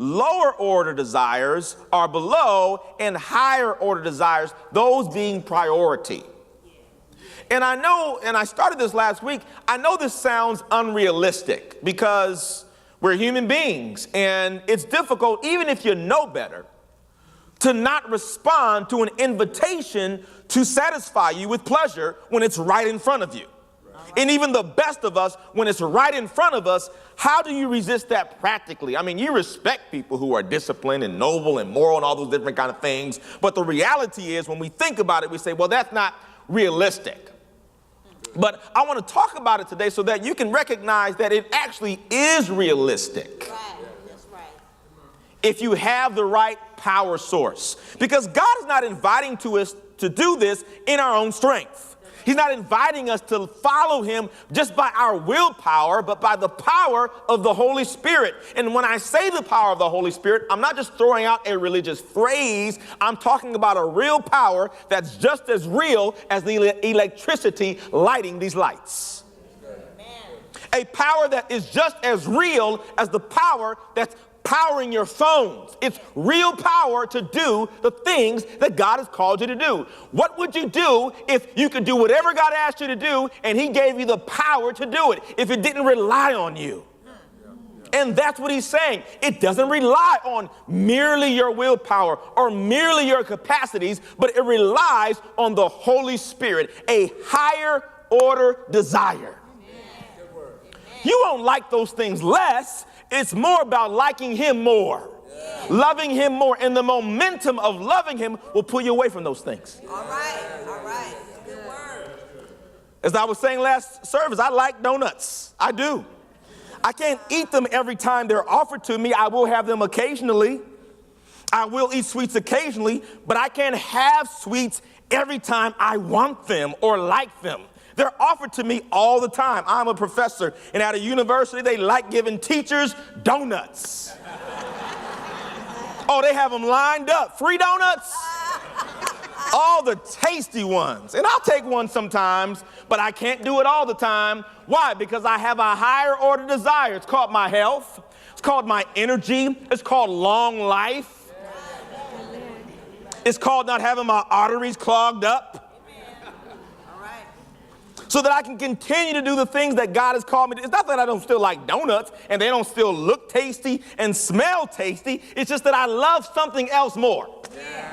Lower order desires are below, and higher order desires, those being priority. And I know, and I started this last week, I know this sounds unrealistic because we're human beings, and it's difficult, even if you know better, to not respond to an invitation to satisfy you with pleasure when it's right in front of you. And even the best of us, when it's right in front of us, how do you resist that practically? I mean, you respect people who are disciplined and noble and moral and all those different kind of things. But the reality is, when we think about it, we say, well, that's not realistic. But I want to talk about it today so that you can recognize that it actually is realistic. Right. That's right. If you have the right power source. Because God is not inviting us to do this in our own strength. He's not inviting us to follow him just by our willpower, but by the power of the Holy Spirit. And when I say the power of the Holy Spirit, I'm not just throwing out a religious phrase. I'm talking about a real power that's just as real as the electricity lighting these lights. A power that is just as real as the power that's powering your phones. It's real power to do the things that God has called you to do. What would you do if you could do whatever God asked you to do and he gave you the power to do it, if it didn't rely on you? And that's what he's saying. It doesn't rely on merely your willpower or merely your capacities, but it relies on the Holy Spirit, a higher order desire. You won't like those things less. It's more about liking him more, loving him more. And the momentum of loving him will pull you away from those things. All right. All right. Good word. As I was saying last service, I like donuts. I do. I can't eat them every time they're offered to me. I will have them occasionally. I will eat sweets occasionally, but I can't have sweets every time I want them or like them. They're offered to me all the time. I'm a professor, and at a university, they like giving teachers donuts. Oh, they have them lined up. Free donuts? All the tasty ones. And I'll take one sometimes, but I can't do it all the time. Why? Because I have a higher order desire. It's called my health. It's called my energy. It's called long life. It's called not having my arteries clogged up. So that I can continue to do the things that God has called me to. It's not that I don't still like donuts and they don't still look tasty and smell tasty. It's just that I love something else more. Yeah.